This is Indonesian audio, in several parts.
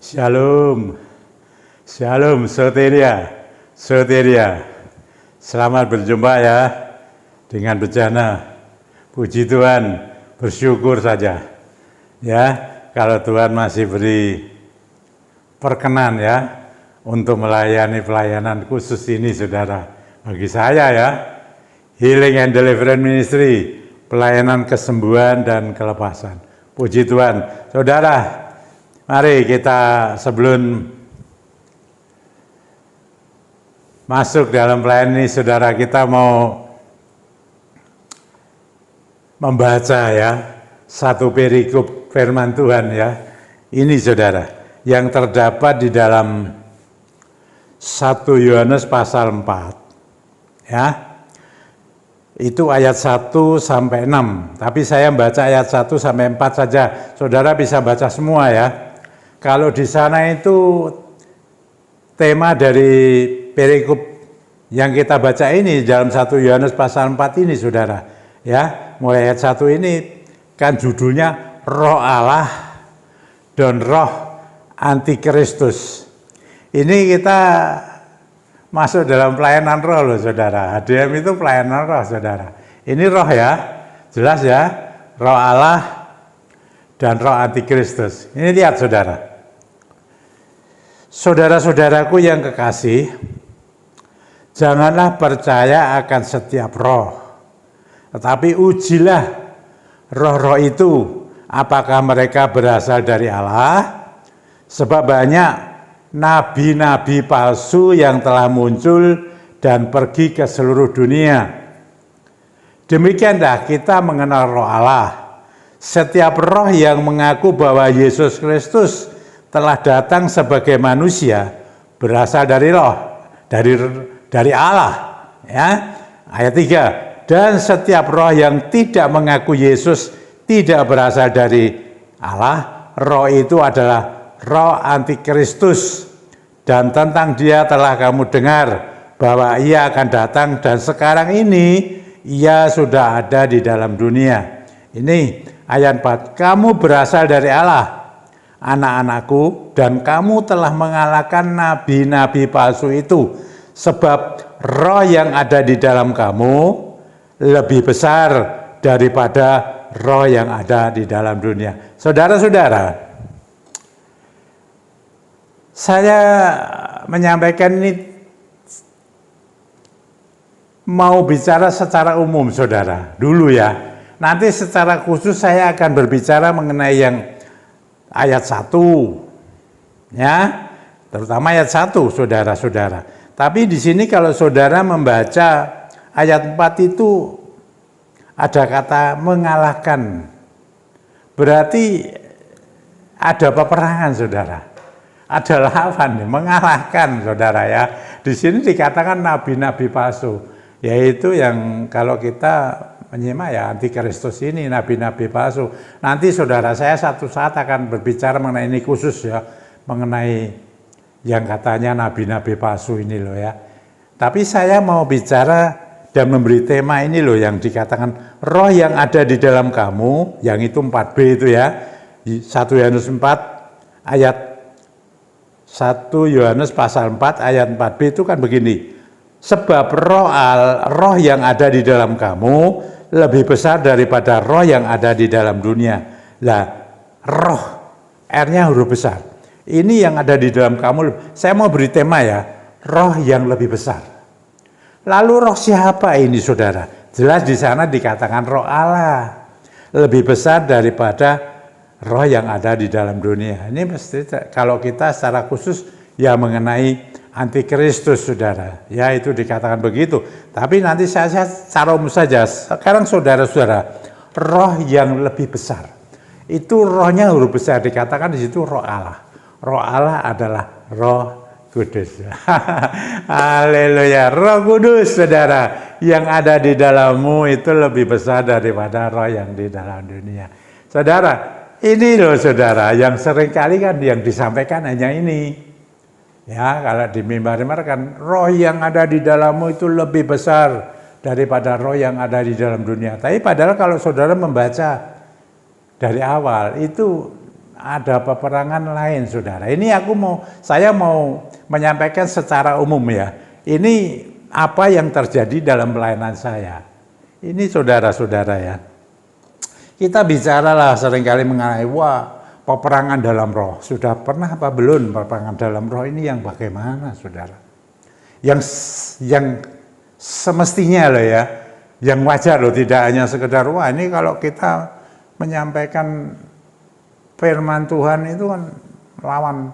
Shalom, Shalom, Soteria, Soteria. Selamat berjumpa ya dengan bencana. Puji Tuhan, bersyukur saja. Ya, kalau Tuhan masih beri perkenan ya untuk melayani pelayanan khusus ini, saudara. Bagi saya ya, Healing and Deliverance Ministry, pelayanan kesembuhan dan kelepasan. Puji Tuhan, saudara. Mari kita sebelum masuk dalam pelayanan ini, saudara, kita mau membaca ya satu perikop firman Tuhan ya. Ini saudara, yang terdapat di dalam 1 Yohanes pasal 4 ya. Itu ayat 1 sampai 6. Tapi saya membaca ayat 1 sampai 4 saja. Saudara bisa baca semua ya. Kalau di sana itu tema dari perikop yang kita baca ini dalam 1 Yohanes pasal 4 ini, saudara. Ya, mulai ayat 1 ini kan judulnya Roh Allah dan Roh Antikristus. Ini kita masuk dalam pelayanan roh loh, saudara. HDM itu pelayanan roh, saudara. Ini roh ya, jelas ya, Roh Allah dan Roh Antikristus. Ini lihat, saudara. Saudara-saudaraku yang kekasih, janganlah percaya akan setiap roh, tetapi ujilah roh-roh itu, apakah mereka berasal dari Allah, sebab banyak nabi-nabi palsu yang telah muncul dan pergi ke seluruh dunia. Demikianlah kita mengenal roh Allah. Setiap roh yang mengaku bahwa Yesus Kristus telah datang sebagai manusia berasal dari roh, dari Allah. Ya. Ayat 3. Dan setiap roh yang tidak mengaku Yesus tidak berasal dari Allah, roh itu adalah roh Antikristus. Dan tentang dia telah kamu dengar bahwa ia akan datang dan sekarang ini ia sudah ada di dalam dunia. Ini ayat 4. Kamu berasal dari Allah, anak-anakku, dan kamu telah mengalahkan nabi-nabi palsu itu, sebab roh yang ada di dalam kamu lebih besar daripada roh yang ada di dalam dunia. Saudara-saudara, saya menyampaikan ini mau bicara secara umum, saudara, dulu ya. Nanti secara khusus saya akan berbicara mengenai yang ayat 1, ya, terutama ayat 1, saudara-saudara. Tapi di sini kalau saudara membaca ayat 4 itu ada kata mengalahkan. Berarti ada peperangan, saudara. Ada lawan, mengalahkan, saudara ya. Di sini dikatakan nabi-nabi palsu, yaitu yang kalau kita menyimak ya Antikristus ini, nabi-nabi palsu. Nanti saudara saya satu saat akan berbicara mengenai ini khusus ya, mengenai yang katanya nabi-nabi palsu ini loh ya. Tapi saya mau bicara dan memberi tema ini loh yang dikatakan roh yang ada di dalam kamu, yang itu 4B itu ya. 1 Yohanes 4 ayat 1 Yohanes pasal 4 ayat 4B itu kan begini. Sebab roh yang ada di dalam kamu lebih besar daripada roh yang ada di dalam dunia. Lah, roh, R-nya huruf besar. Ini yang ada di dalam kamu. Saya mau beri tema ya, roh yang lebih besar. Lalu roh siapa ini, saudara? Jelas di sana dikatakan roh Allah. Lebih besar daripada roh yang ada di dalam dunia. Ini mesti kalau kita secara khusus ya mengenai Antikristus, saudara. Ya, itu dikatakan begitu. Tapi nanti saya secara umum saja. Sekarang saudara-saudara, roh yang lebih besar. Itu rohnya huruf besar, dikatakan di situ roh Allah. Roh Allah adalah Roh Kudus. Haleluya. Roh Kudus, saudara, yang ada di dalammu itu lebih besar daripada roh yang di dalam dunia. Saudara, ini loh saudara, yang seringkali kan yang disampaikan hanya ini. Ya, kalau di mimbar-mimbar kan roh yang ada di dalammu itu lebih besar daripada roh yang ada di dalam dunia. Tapi padahal kalau saudara membaca dari awal itu ada peperangan lain, saudara. Ini saya mau menyampaikan secara umum ya. Ini apa yang terjadi dalam pelayanan saya. Ini saudara-saudara ya. Kita bicaralah seringkali mengenai peperangan dalam roh. Sudah pernah apa belum peperangan dalam roh ini yang bagaimana, saudara? Yang semestinya loh ya, yang wajar loh, tidak hanya sekedar ini kalau kita menyampaikan firman Tuhan itu kan melawan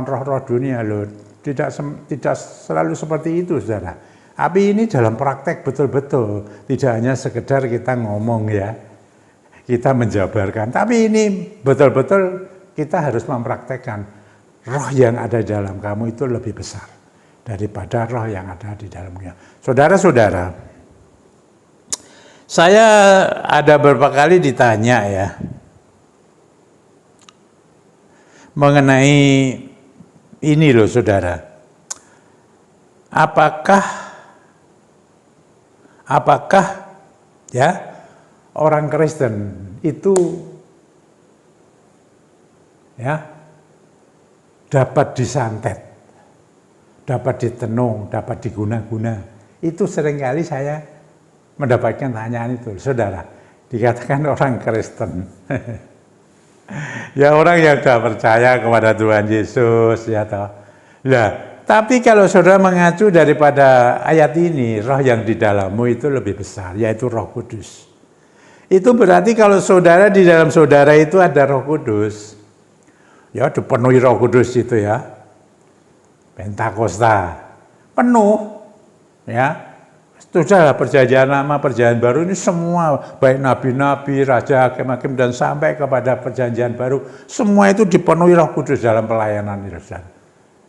roh-roh dunia loh. Tidak selalu seperti itu, saudara. Tapi ini dalam praktek betul-betul, tidak hanya sekedar kita ngomong ya, kita menjabarkan. Tapi ini betul-betul kita harus mempraktekkan. Roh yang ada di dalam kamu itu lebih besar daripada roh yang ada di dalamnya. Saudara-saudara, saya ada beberapa kali ditanya ya, mengenai ini loh saudara, apakah ya orang Kristen itu ya dapat disantet, dapat ditenung, dapat diguna-guna. Itu seringkali saya mendapatkan tanyaan itu, saudara. Dikatakan orang Kristen, ya orang yang sudah percaya kepada Tuhan Yesus, ya toh. Lah, tapi kalau saudara mengacu daripada ayat ini, roh yang di dalammu itu lebih besar, yaitu Roh Kudus. Itu berarti kalau saudara di dalam saudara itu ada Roh Kudus, ya dipenuhi Roh Kudus itu ya, Pentakosta, penuh, ya. Sudah perjanjian lama, perjanjian baru ini semua, baik nabi-nabi, raja, hakim-hakim, dan sampai kepada perjanjian baru, semua itu dipenuhi Roh Kudus dalam pelayanan itu.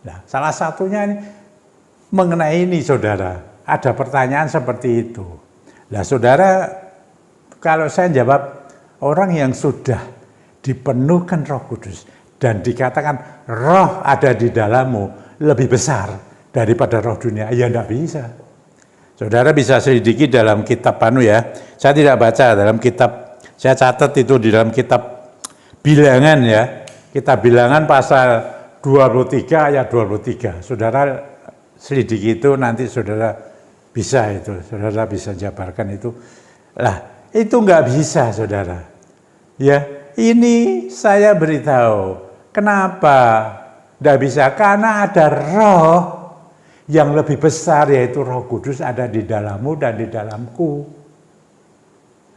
Nah, salah satunya ini mengenai ini, saudara. Ada pertanyaan seperti itu. Nah, saudara, kalau saya jawab, orang yang sudah dipenuhkan Roh Kudus dan dikatakan roh ada di dalammu lebih besar daripada roh dunia, ya enggak bisa. Saudara bisa selidiki dalam kitab ya. Saya tidak baca dalam kitab, saya catat itu di dalam kitab Bilangan ya. Kitab Bilangan pasal 23 ayat 23. Saudara selidiki itu, nanti saudara bisa jabarkan itu. Lah, itu enggak bisa, saudara. Ya, ini saya beritahu. Kenapa enggak bisa? Karena ada roh yang lebih besar, yaitu Roh Kudus ada di dalammu dan di dalamku.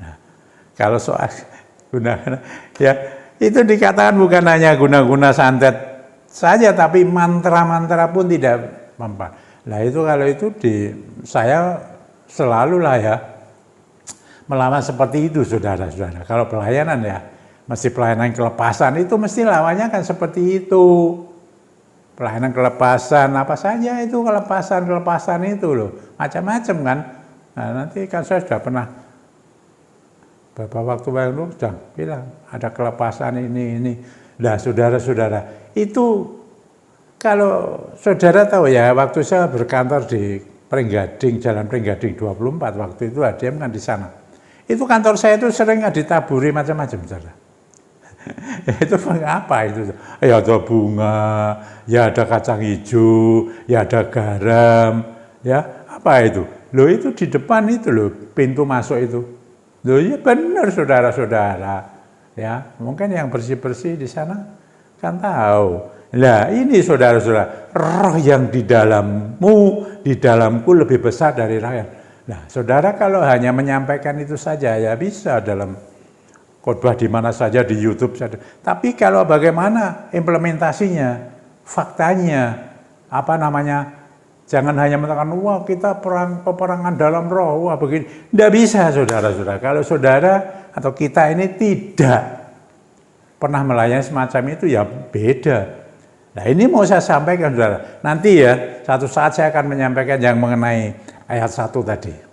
Nah, kalau soal guna-guna, ya itu dikatakan bukan hanya guna-guna santet saja, tapi mantra-mantra pun tidak mempan. Nah itu kalau itu saya selalulah ya melawan seperti itu, saudara-saudara. Kalau pelayanan ya, mesti pelayanan kelepasan itu mesti lawannya kan seperti itu. Pelayanan kelepasan, apa saja itu kelepasan itu loh, macam-macam kan. Nah, nanti kan saya sudah pernah beberapa waktu lalu sudah bilang ada kelepasan ini. Nah, saudara-saudara, itu kalau saudara tahu ya, waktu saya berkantor di Pringgading, Jalan Pringgading 24, waktu itu ADM kan di sana. Itu kantor saya itu sering ditaburi macam-macam, saudara. Itu apa itu? Ya ada bunga, ya ada kacang hijau, ya ada garam, ya apa itu? Loh itu di depan itu loh, pintu masuk itu. Loh ya benar, saudara-saudara. Ya mungkin yang bersih-bersih di sana kan tahu. Nah ini saudara-saudara, roh yang di dalammu, di dalamku lebih besar dari roh yang. Nah saudara kalau hanya menyampaikan itu saja ya bisa dalam khotbah di mana saja, di YouTube saja. Tapi kalau bagaimana implementasinya, faktanya, jangan hanya mengatakan, wah kita peperangan dalam roh, wah begini. Tidak bisa, saudara-saudara. Kalau saudara atau kita ini tidak pernah melayani semacam itu, ya beda. Nah ini mau saya sampaikan, saudara. Nanti ya, satu saat saya akan menyampaikan yang mengenai ayat 1 tadi.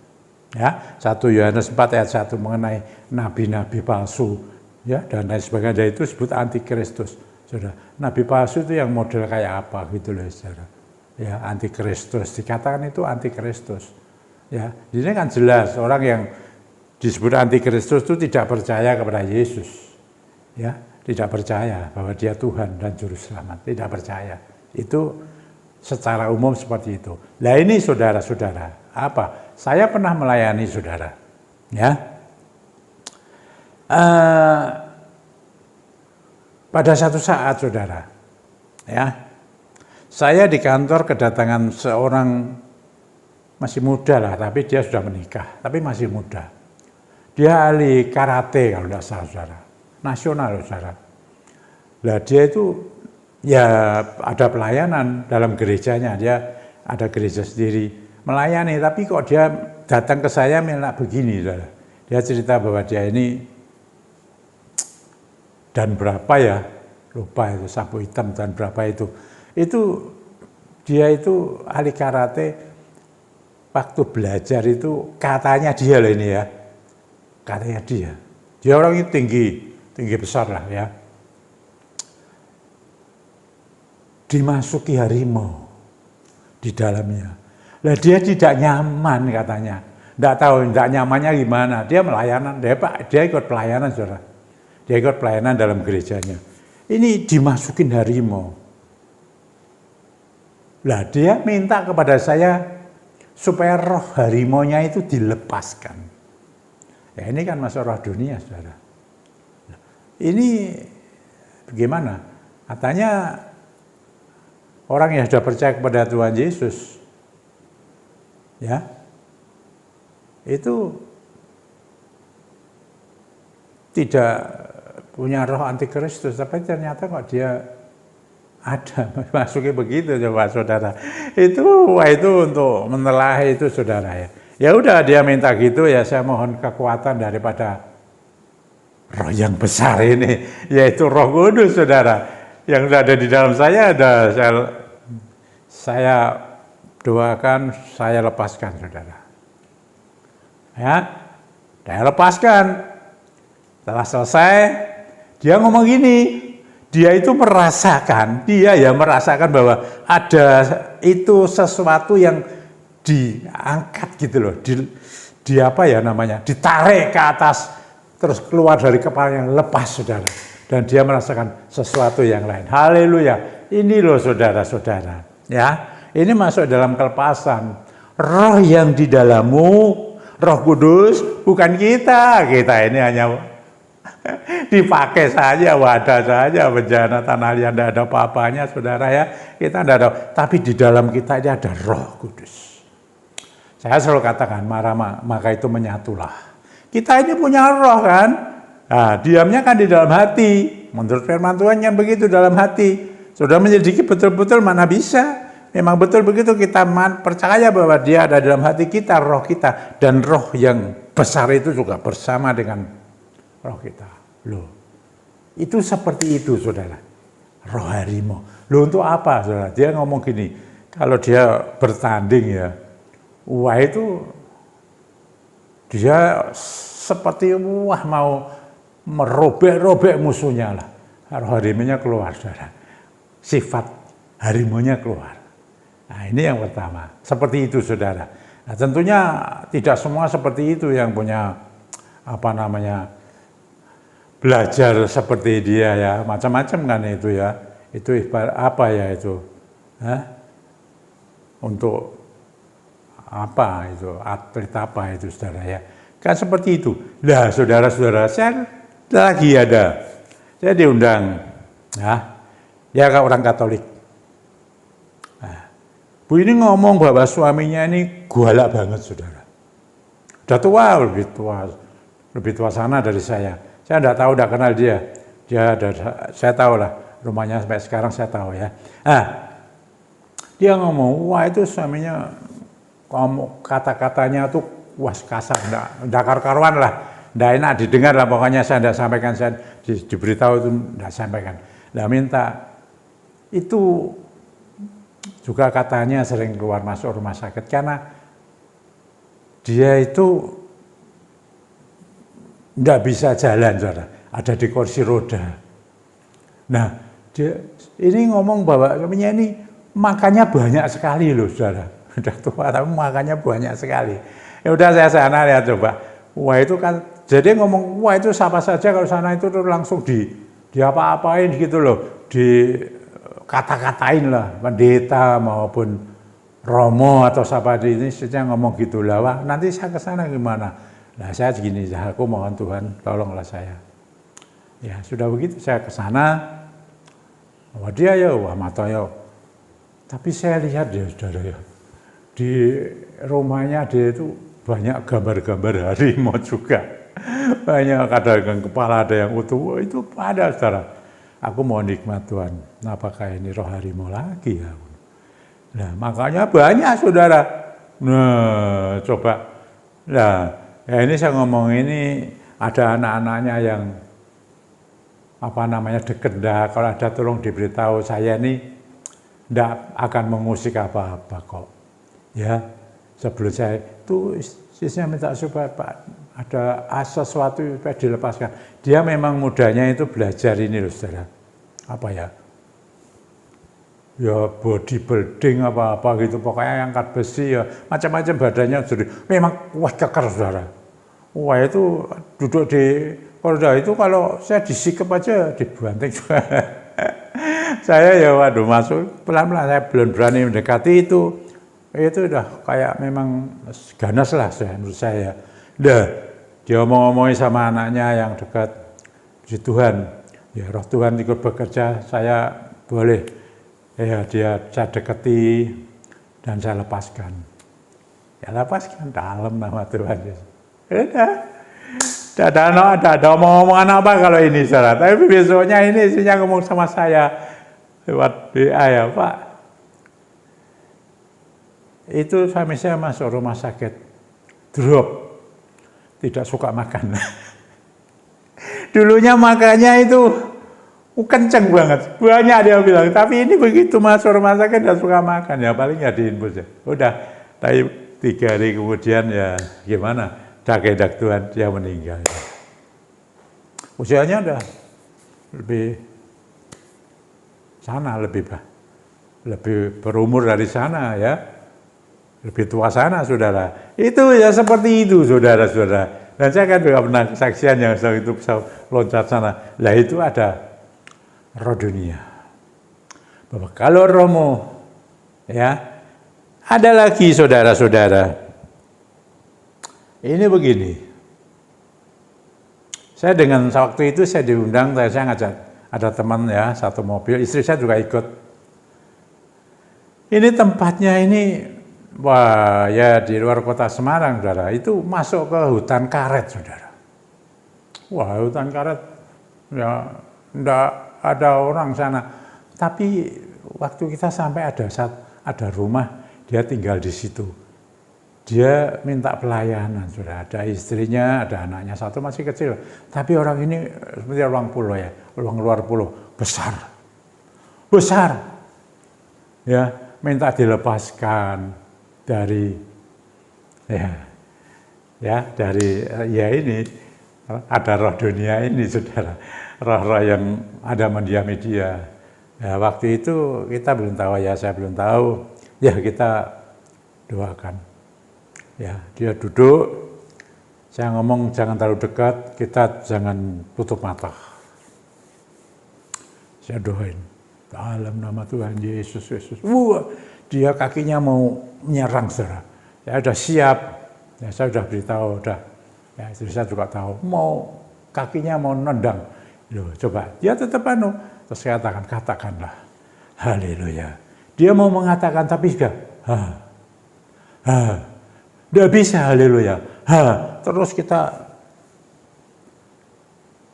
Ya, 1 Yohanes 4 ayat 1 mengenai nabi-nabi palsu, ya dan lain sebagainya, itu disebut antikristus. Saudara, nabi palsu itu yang model kayak apa gitu loh, saudara. Ya, antikristus, dikatakan itu antikristus. Ya, di sini kan jelas orang yang disebut antikristus itu tidak percaya kepada Yesus. ya, tidak percaya bahwa dia Tuhan dan Juru Selamat, tidak percaya. Itu secara umum seperti itu. Nah ini saudara-saudara, apa? Saya pernah melayani saudara, ya. Pada satu saat saudara, ya, saya di kantor kedatangan seorang masih muda lah, tapi dia sudah menikah, tapi masih muda. Dia ahli karate kalau tidak salah saudara, nasional saudara. Nah dia itu ya ada pelayanan dalam gerejanya, dia ada gereja sendiri melayani, tapi kok dia datang ke saya minta begini saudara. Dia cerita bahwa dia ini dan berapa ya, lupa itu sapu hitam dan berapa itu dia itu ahli karate. Waktu belajar itu katanya dia loh ini ya, katanya dia orang itu tinggi besar lah ya, dimasuki harimau di dalamnya. Lah dia tidak nyaman katanya, tidak tahu tidak nyamannya gimana. Dia melayanan, dia ikut pelayanan saudara, dia ikut pelayanan dalam gerejanya. Ini dimasukin harimau. Lah dia minta kepada saya supaya roh harimaunya itu dilepaskan. Ya ini kan masuk roh dunia, saudara. Nah, ini bagaimana? Katanya orang yang sudah percaya kepada Tuhan Yesus, ya, itu tidak punya roh antikristus, tapi ternyata kok dia ada, masuknya begitu coba saudara. Itu untuk menelahi itu saudara ya. Ya udah dia minta gitu ya, saya mohon kekuatan daripada roh yang besar ini, yaitu Roh Kudus saudara. Yang sudah ada di dalam saya ada, saya doakan, saya lepaskan saudara. Ya, saya lepaskan. Setelah selesai, dia ngomong gini. Dia itu merasakan bahwa ada itu sesuatu yang diangkat gitu loh, di apa ya namanya, ditarik ke atas, terus keluar dari kepalanya, lepas saudara. Dan dia merasakan sesuatu yang lain. Haleluya, ini loh saudara-saudara. Ya, ini masuk dalam kelepasan. Roh yang di dalammu, Roh Kudus, bukan kita ini hanya dipakai saja, wadah saja, bejana tanah liat, tidak ada apa-apanya saudara ya, kita tidak ada, tapi di dalam kita ini ada Roh Kudus. Saya selalu katakan, maka itu menyatulah. Kita ini punya roh kan, nah, diamnya kan di dalam hati, menurut firman Tuhan yang begitu dalam hati. Sudah menyelidiki betul-betul, mana bisa, memang betul begitu, kita percaya bahwa dia ada dalam hati kita, roh kita, dan roh yang besar itu juga bersama dengan roh kita. Loh, itu seperti itu saudara, roh harimau. Loh untuk apa saudara? Dia ngomong gini, kalau dia bertanding ya, wah itu dia seperti mau merobek-robek musuhnya lah. Roh harimaunya keluar saudara, sifat harimaunya keluar. Nah ini yang pertama, seperti itu saudara. Nah tentunya tidak semua seperti itu yang punya apa namanya, belajar seperti dia ya, macam-macam kan itu ya. Itu ibarat apa ya itu? Untuk apa itu? Atlet apa itu saudara ya? Kan seperti itu. Nah saudara-saudara, saya lagi saya diundang ya ke orang Katolik. Nah, Bu ini ngomong bahwa suaminya ini galak banget saudara. Udah tua, lebih tua sana dari saya. Saya tidak tahu, tidak kenal dia. Saya tahu lah, rumahnya sampai sekarang saya tahu ya. Nah, dia ngomong, wah itu suaminya, kata-katanya tuh wah kasar, tidak karu-karuan lah. Tidak enak didengar lah, pokoknya saya tidak sampaikan, saya diberitahu itu tidak sampaikan. Tidak minta. Itu juga katanya sering keluar masuk rumah sakit, karena dia itu tidak bisa jalan, saudara. Ada di kursi roda. Nah, dia ini ngomong bahwa suaminya ini makannya banyak sekali loh, saudara. Udah tua tapi makannya banyak sekali. Ya udah saya sana lihat coba. Wah itu kan, jadi ngomong, wah itu siapa saja kalau sana itu langsung diapa-apain gitu loh, dikata-katain lah, pendeta maupun romo atau siapa ini saya ngomong gitu lah, wah nanti saya ke sana gimana? Nah saya gini, aku mohon Tuhan tolonglah saya. Ya sudah begitu saya ke sana, wah dia ya, wah mata ya. Tapi saya lihat ya saudara ya, di rumahnya dia itu banyak gambar-gambar harimau juga. Banyak, ada yang kepala, ada yang utuh, wah, itu ada saudara. Aku mau nikmat Tuhan, apakah ini roh harimau lagi ya? Nah makanya banyak saudara. Nah coba, nah ya ini saya ngomong ini ada anak-anaknya yang apa namanya deket, dah kalau ada tolong diberitahu saya ini tidak akan mengusik apa-apa kok. Ya, sebelum saya itu saya minta supaya Pak ada sesuatu supaya dilepaskan. Dia memang mudanya itu belajar ini loh saudara. Apa ya? Ya bodybuilding apa-apa gitu. Pokoknya angkat besi ya macam-macam badannya jadi memang kuat keker saudara. Wah itu duduk di koridor itu kalau saya disikap aja dibanting juga. Saya ya waduh masuk pelan-pelan, saya belum berani mendekati itu udah kayak memang ganas lah menurut saya. Dia ngomong-ngomongin sama anaknya yang dekat di Tuhan, ya roh Tuhan ikut bekerja, saya boleh ya saya dekati dan saya lepaskan. Ya lepaskan dalam nama Tuhan Yesus. Tidak ada omong-omongan apa kalau ini saudara. Tapi besoknya ini istrinya ngomong sama saya lewat WA ya Pak. Itu suami saya masuk rumah sakit, drop, tidak suka makan. Dulunya makannya itu kenceng banget, banyak dia bilang. Tapi ini begitu masuk rumah sakit tidak suka makan, ya paling nggak diinfus ya. Udah, tapi 3 hari kemudian ya gimana? Dak Tuhan dia meninggal. Usianya udah lebih sana, lebih berumur dari sana ya, lebih tua sana saudara. Itu ya seperti itu saudara-saudara. Dan saya kan juga pernah kesaksian yang itu bisa loncat sana. Lah itu ada roh dunia. Bahwa kalau rohmu ya ada lagi saudara-saudara. Ini begini. Saya dengan waktu itu saya diundang, saya ngajak ada teman ya, satu mobil, istri saya juga ikut. Ini tempatnya ini, wah ya di luar kota Semarang, saudara. Itu masuk ke hutan karet, saudara. Wah hutan karet, ya enggak ada orang sana. Tapi waktu kita sampai ada rumah, dia tinggal di situ. Dia minta pelayanan, sudah ada istrinya, ada anaknya satu masih kecil. Tapi orang ini seperti orang pulau ya, orang luar pulau, besar, ya minta dilepaskan dari ini ada roh dunia ini saudara, roh-roh yang ada mendiami dia. Ya, waktu itu kita belum tahu ya, saya belum tahu. Ya kita doakan. Ya, dia duduk, saya ngomong jangan terlalu dekat, kita jangan tutup mata. Saya doain, dalam nama Tuhan Yesus. Wah, dia kakinya mau menyerang saudara. Saya sudah siap, ya, saya sudah beritahu, ya, istri saya juga tahu, kakinya mau nendang. Loh, coba, dia tetap terus saya katakanlah, haleluya. Dia mau mengatakan tapi sudah, tidak bisa, haleluya. Terus kita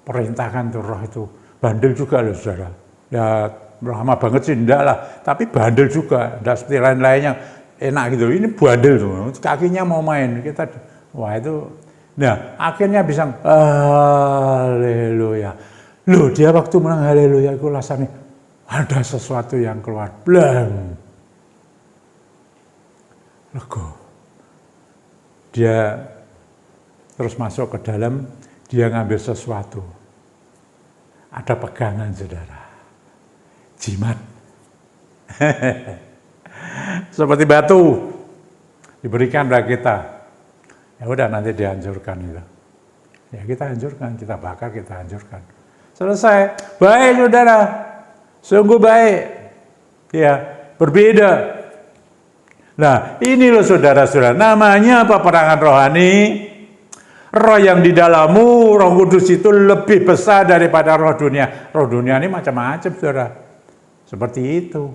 perintahkan tuh roh itu, bandel juga loh saudara. Ya lama banget sih, enggak lah. Tapi bandel juga, enggak seperti lain-lainnya enak gitu. Ini bandel tuh, kakinya mau main. Wah itu, nah akhirnya bisa, haleluya. Loh dia waktu menang haleluya, itu rasanya ada sesuatu yang keluar, blang. Lego. Dia terus masuk ke dalam, dia ngambil sesuatu. Ada pegangan saudara. Jimat. Seperti batu. Diberikan pada kita. Ya udah nanti dihancurkan itu. Ya kita hancurkan, kita bakar, kita hancurkan. Selesai. Baik saudara, sungguh baik. Ya, berbeda. Nah, ini loh saudara-saudara, namanya peperangan rohani. Roh yang di dalammu, Roh Kudus itu lebih besar daripada roh dunia. Roh dunia ini macam-macam, saudara. Seperti itu.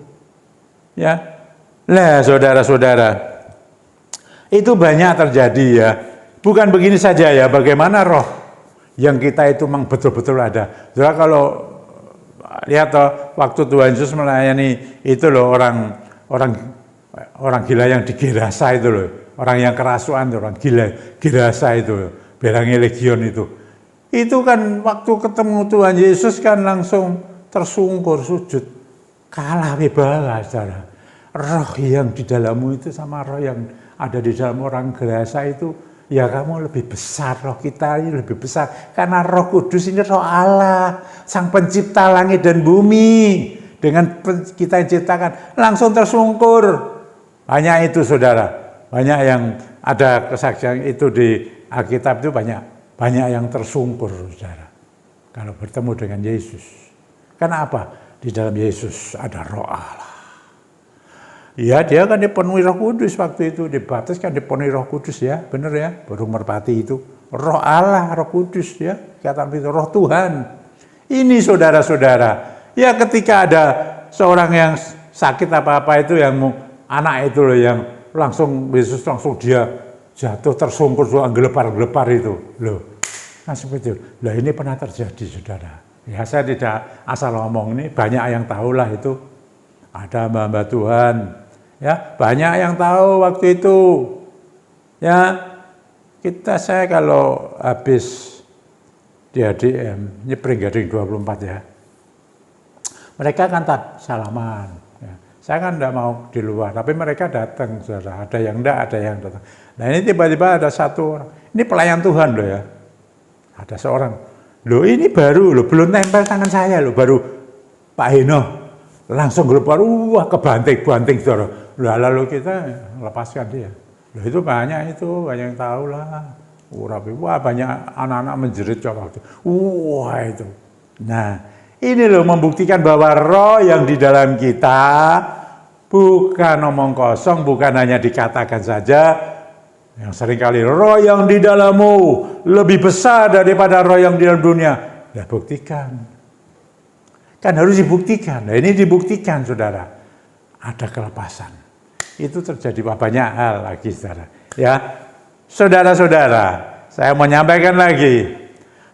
Ya. Nah, saudara-saudara, itu banyak terjadi ya. Bukan begini saja ya, bagaimana roh yang kita itu memang betul-betul ada. Saudara, kalau lihat toh, waktu Tuhan Yesus melayani itu loh orang gila yang di Gerasa itu loh, orang yang kerasuan, orang gila Gerasa itu loh, belangnya legion itu kan waktu ketemu Tuhan Yesus kan langsung tersungkur sujud, kalah bebas, saudara. Roh yang di dalammu itu sama roh yang ada di dalam orang Gerasa itu, ya kamu lebih besar, roh kita ini lebih besar, karena Roh Kudus ini roh Allah, Sang Pencipta langit dan bumi. Dengan kita ciptakan langsung tersungkur. Banyak itu saudara, banyak yang ada kesaksian itu di Alkitab itu banyak yang tersungkur saudara. Kalau bertemu dengan Yesus. Kenapa? Di dalam Yesus ada roh Allah. Ya, dia kan dipenuhi Roh Kudus waktu itu, dibaptis kan dipenuhi Roh Kudus ya, benar ya, burung merpati itu. Roh Allah, Roh Kudus ya, kata itu roh Tuhan. Ini saudara-saudara, ya ketika ada seorang yang sakit apa-apa itu yang anak itu loh yang langsung Yesus langsung dia jatuh tersungkur gelepar-gelepar itu loh. Nah seperti itu. Lah ini pernah terjadi saudara. Ya saya tidak asal ngomong, ini banyak yang tahulah itu. Ada hamba Tuhan. Ya, banyak yang tahu waktu itu. Ya, saya kalau habis di ADM, ini Pringgading 24 ya. Mereka kan tak salaman. Ya. Saya kan enggak mau di luar, tapi mereka datang, saudara. Ada yang enggak, ada yang datang. Nah ini tiba-tiba ada satu orang. Ini pelayan Tuhan loh ya. Ada seorang. Loh ini baru loh, belum nempel tangan saya loh, baru Pak Heno. Langsung gelepar, wah kebanting-banting saudara. Lalu kita lepaskan dia. Loh itu banyak yang tahu lah. Wah banyak anak-anak menjerit coba waktu. Wah itu. Nah ini loh membuktikan bahwa roh yang di dalam kita bukan omong kosong, bukan hanya dikatakan saja. Yang seringkali roh yang di dalammu lebih besar daripada roh yang di dalam dunia. Ya buktikan. Kan harus dibuktikan. Nah ini dibuktikan saudara. Ada kelepasan. Itu terjadi banyak hal lagi saudara. Ya, saudara-saudara, saya mau menyampaikan lagi.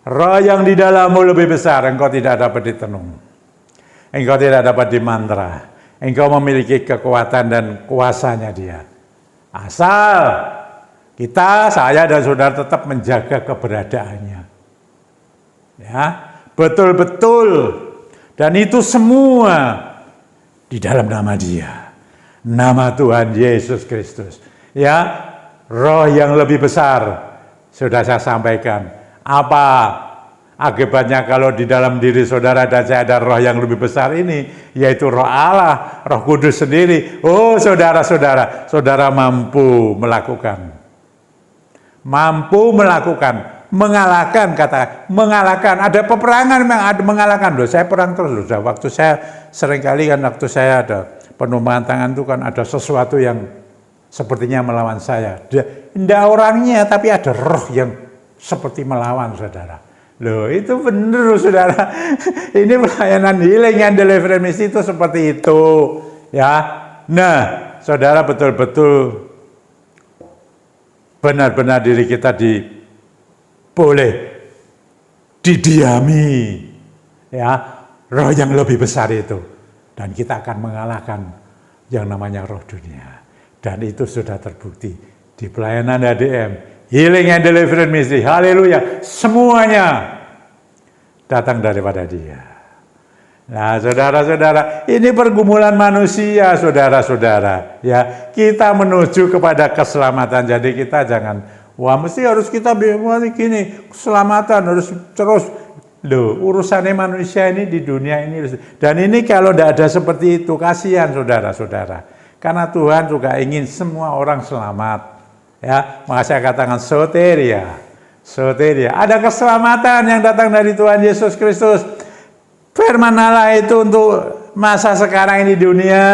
Roh yang di dalammu lebih besar, engkau tidak dapat ditenung. Engkau tidak dapat dimantra. Engkau memiliki kekuatan dan kuasanya dia. Asal saya dan saudara tetap menjaga keberadaannya. Ya, betul-betul. Dan itu semua di dalam nama Dia, nama Tuhan Yesus Kristus. Ya, roh yang lebih besar sudah saya sampaikan. Apa akibatnya kalau di dalam diri saudara dan saya ada roh yang lebih besar ini, yaitu roh Allah, Roh Kudus sendiri. Oh, saudara-saudara, saudara mampu melakukan, mengalahkan, ada peperangan memang ada mengalahkan loh. Saya perang terus loh. Waktu saya seringkali kan waktu saya ada penumpangan tangan itu kan ada sesuatu yang sepertinya melawan saya. Tidak orangnya tapi ada roh yang seperti melawan saudara. Loh itu benar saudara. Ini pelayanan healing and deliverance itu seperti itu ya. Nah saudara betul-betul benar-benar diri kita boleh didiami ya roh yang lebih besar itu, dan kita akan mengalahkan yang namanya roh dunia, dan itu sudah terbukti di pelayanan ADM Healing and Deliverance Ministry. Haleluya, semuanya datang daripada Dia. Nah saudara-saudara, ini pergumulan manusia saudara-saudara ya, kita menuju kepada keselamatan. Jadi kita jangan mesti harus kita begini, keselamatan harus terus. Loh, urusannya manusia ini di dunia ini. Dan ini kalau tidak ada seperti itu, kasihan saudara-saudara. Karena Tuhan juga ingin semua orang selamat. Ya, maka saya katakan soteria. Ada keselamatan yang datang dari Tuhan Yesus Kristus. Firman Allah itu untuk masa sekarang ini dunia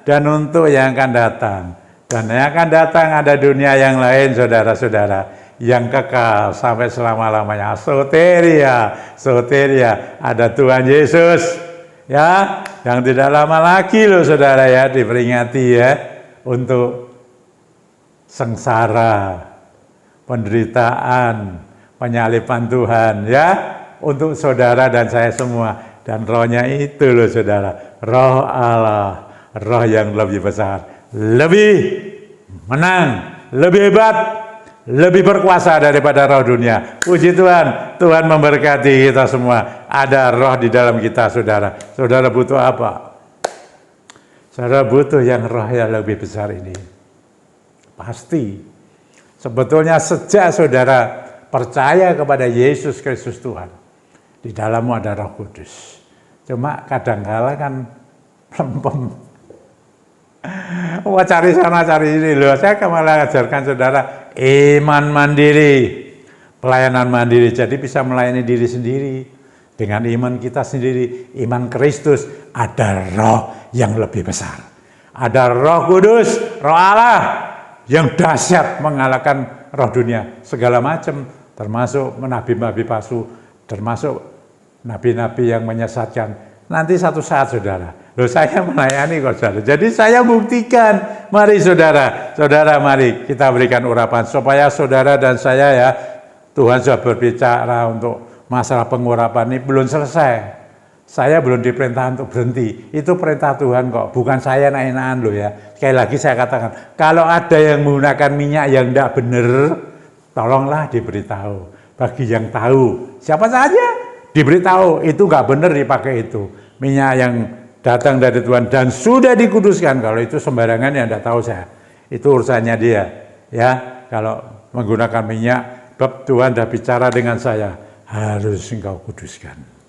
dan untuk yang akan datang. Dan yang akan datang ada dunia yang lain, saudara-saudara, yang kekal sampai selama-lamanya. Soteria, soteria, ada Tuhan Yesus, ya, yang tidak lama lagi loh saudara ya, diperingati ya, untuk sengsara, penderitaan, penyaliban Tuhan ya, untuk saudara dan saya semua. Dan rohnya itu loh saudara, roh Allah, roh yang lebih besar, lebih menang, lebih hebat, lebih berkuasa daripada roh dunia. Puji Tuhan, Tuhan memberkati kita semua. Ada roh di dalam kita saudara. Saudara butuh apa? Saudara butuh yang roh yang lebih besar ini. Pasti. Sebetulnya sejak saudara percaya kepada Yesus Kristus Tuhan, di dalammu ada Roh Kudus. Cuma kadangkala kan lempem. Wah, cari sana cari ini loh. Saya malah ajarkan saudara iman mandiri, pelayanan mandiri. Jadi bisa melayani diri sendiri dengan iman kita sendiri, iman Kristus. Ada roh yang lebih besar. Ada Roh Kudus, Roh Allah yang dahsyat mengalahkan roh dunia segala macam, termasuk nabi-nabi palsu, termasuk nabi-nabi yang menyesatkan. Nanti satu saat saudara, loh saya melayani kok saudara. Jadi saya buktikan, mari saudara, saudara mari kita berikan urapan supaya saudara dan saya ya, Tuhan sudah berbicara untuk masalah pengurapan ini belum selesai. Saya belum diperintah untuk berhenti, itu perintah Tuhan kok, bukan saya naik-nakan loh ya. Sekali lagi saya katakan, kalau ada yang menggunakan minyak yang tidak benar, tolonglah diberitahu. Bagi yang tahu, siapa saja diberitahu itu nggak benar dipakai itu minyak yang datang dari Tuhan dan sudah dikuduskan. Kalau itu sembarangan yang tidak tahu saya, itu urusannya dia ya. Kalau menggunakan minyak, Tuhan sudah bicara dengan saya, harus engkau kuduskan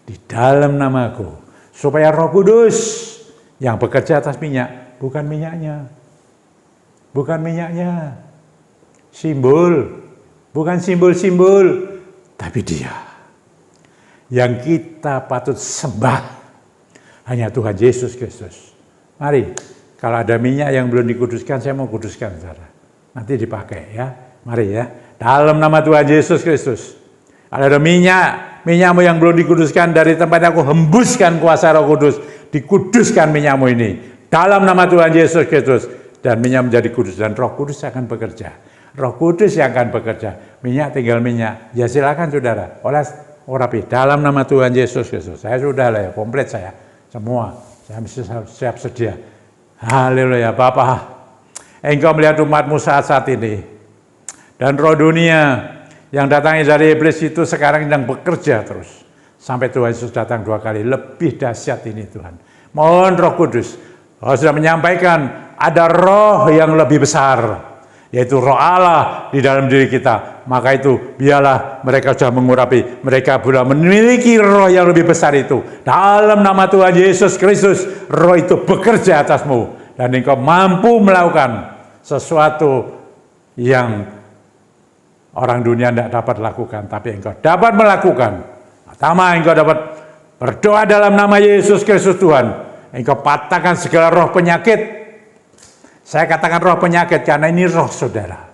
di dalam namaku, supaya Roh Kudus yang bekerja atas minyak, bukan minyaknya, bukan minyaknya, simbol, bukan simbol-simbol, tapi dia yang kita patut sembah, hanya Tuhan Yesus Kristus. Mari, kalau ada minyak yang belum dikuduskan, saya mau kuduskan saudara. Nanti dipakai ya, mari ya. Dalam nama Tuhan Yesus Kristus. Kalau ada minyakmu yang belum dikuduskan, dari tempat aku hembuskan kuasa Roh Kudus, dikuduskan minyakmu ini. Dalam nama Tuhan Yesus Kristus. Dan minyak menjadi kudus, dan Roh Kudus akan bekerja. Roh Kudus yang akan bekerja. Minyak tinggal minyak. Ya silakan saudara, urapi dalam nama Tuhan Yesus Kristus. Saya sudah lah ya, komplit saya semua. Saya siap sedia. Haleluya. Bapa, Engkau melihat umatmu saat-saat ini. Dan roh dunia yang datang dari iblis itu sekarang sedang bekerja terus. Sampai Tuhan Yesus datang 2 kali. Lebih dahsyat ini Tuhan. Mohon Roh Kudus. Kau sudah menyampaikan ada roh yang lebih besar, yaitu Roh Allah di dalam diri kita. Maka itu biarlah mereka sudah mengurapi, mereka sudah memiliki roh yang lebih besar itu. Dalam nama Tuhan Yesus Kristus, roh itu bekerja atasmu. Dan engkau mampu melakukan sesuatu yang orang dunia tidak dapat lakukan. Tapi engkau dapat melakukan. Pertama, engkau dapat berdoa dalam nama Yesus Kristus Tuhan. Engkau patahkan segala roh penyakit. Saya katakan roh penyakit karena ini roh saudara.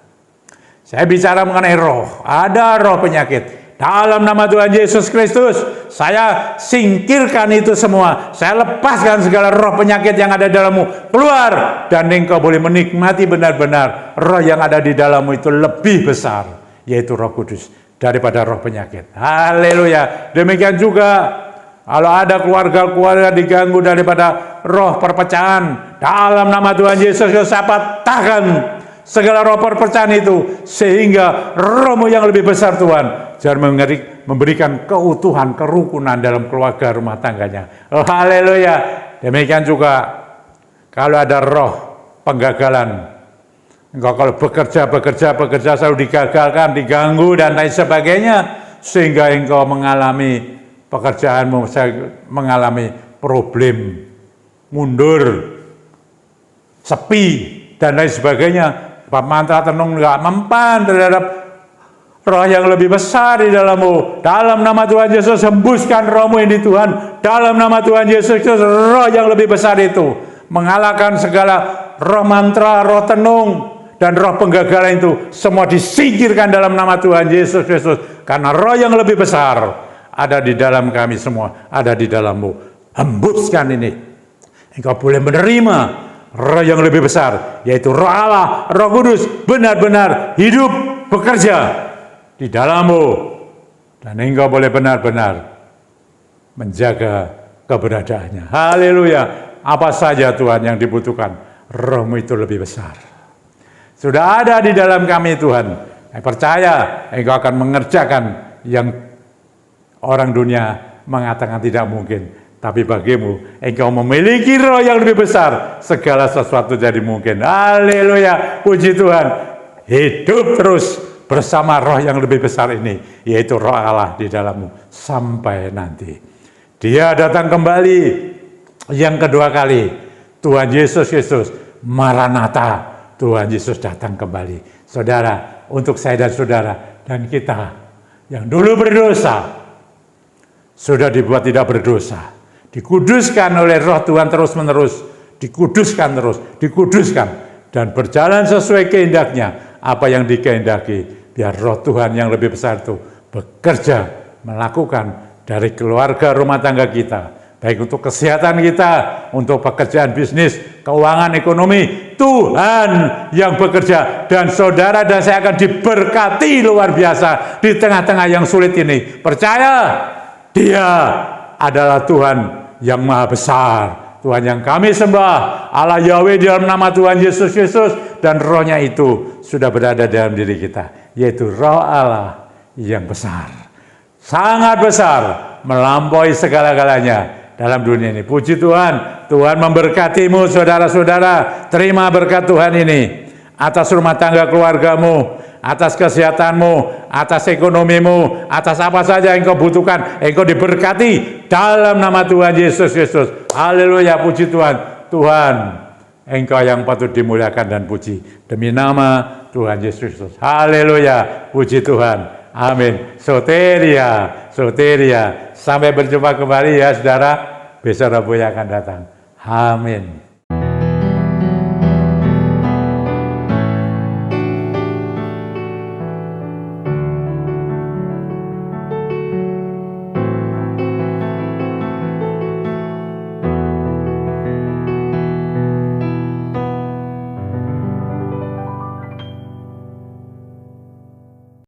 Saya bicara mengenai roh. Ada roh penyakit. Dalam nama Tuhan Yesus Kristus, saya singkirkan itu semua. Saya lepaskan segala roh penyakit yang ada dalammu. Keluar. Dan engkau boleh menikmati benar-benar roh yang ada di dalammu itu lebih besar. Yaitu Roh Kudus daripada roh penyakit. Haleluya. Demikian juga kalau ada keluarga-keluarga diganggu daripada roh perpecahan, dalam nama Tuhan Yesus, saya patahkan segala roh perpecahan itu, sehingga rohmu yang lebih besar Tuhan, jangan memberikan keutuhan, kerukunan dalam keluarga rumah tangganya. Oh, haleluya. Demikian juga, kalau ada roh penggagalan, engkau kalau bekerja selalu digagalkan, diganggu, dan lain sebagainya, sehingga engkau mengalami pekerjaanmu, mengalami problem, mundur, sepi, dan lain sebagainya. Mantra tenung nggak mempan terhadap Roh yang lebih besar di dalammu. Dalam nama Tuhan Yesus, hembuskan rohmu ini Tuhan. Dalam nama Tuhan Yesus, roh yang lebih besar itu mengalahkan segala roh mantra, roh tenung, dan roh penggagalan itu semua disingkirkan dalam nama Tuhan Yesus Kristus. Karena roh yang lebih besar ada di dalam kami semua, ada di dalammu. Hembuskan ini. Engkau boleh menerima roh yang lebih besar, yaitu roh Allah, roh kudus, benar-benar hidup, bekerja di dalammu. Dan engkau boleh benar-benar menjaga keberadaannya. Haleluya. Apa saja Tuhan yang dibutuhkan, rohmu itu lebih besar. Sudah ada di dalam kami Tuhan. Saya percaya engkau akan mengerjakan yang orang dunia mengatakan tidak mungkin. Tapi bagimu, engkau memiliki roh yang lebih besar. Segala sesuatu jadi mungkin. Haleluya. Puji Tuhan. Hidup terus bersama roh yang lebih besar ini, yaitu roh Allah di dalammu sampai nanti Dia datang kembali yang kedua kali. Tuhan Yesus Kristus, Maranatha, Tuhan Yesus datang kembali. Saudara, untuk saya dan saudara dan kita yang dulu berdosa sudah dibuat tidak berdosa, dikuduskan oleh roh Tuhan terus menerus, dikuduskan terus, dikuduskan dan berjalan sesuai kehendaknya. Apa yang dikehendaki, biar roh Tuhan yang lebih besar itu bekerja, melakukan dari keluarga rumah tangga kita, baik untuk kesehatan kita, untuk pekerjaan bisnis, keuangan, ekonomi. Tuhan yang bekerja, dan saudara dan saya akan diberkati luar biasa di tengah-tengah yang sulit ini. Percaya, Dia adalah Tuhan yang maha besar, Tuhan yang kami sembah, Allah Yahweh di dalam nama Tuhan Yesus Kristus, dan rohnya itu sudah berada dalam diri kita, yaitu roh Allah yang besar, sangat besar, melampaui segala-galanya dalam dunia ini. Puji Tuhan. Tuhan memberkatimu saudara-saudara. Terima berkat Tuhan ini atas rumah tangga keluargamu, atas kesehatanmu, atas ekonomimu, atas apa saja yang kau butuhkan. Engkau diberkati dalam nama Tuhan Yesus Kristus. Haleluya. Puji Tuhan. Tuhan, Engkau yang patut dimuliakan dan puji demi nama Tuhan Yesus Kristus. Haleluya. Puji Tuhan. Amin. Soteria, soteria. Sampai berjumpa kembali ya saudara. Besok Rabu yang akan datang. Amin.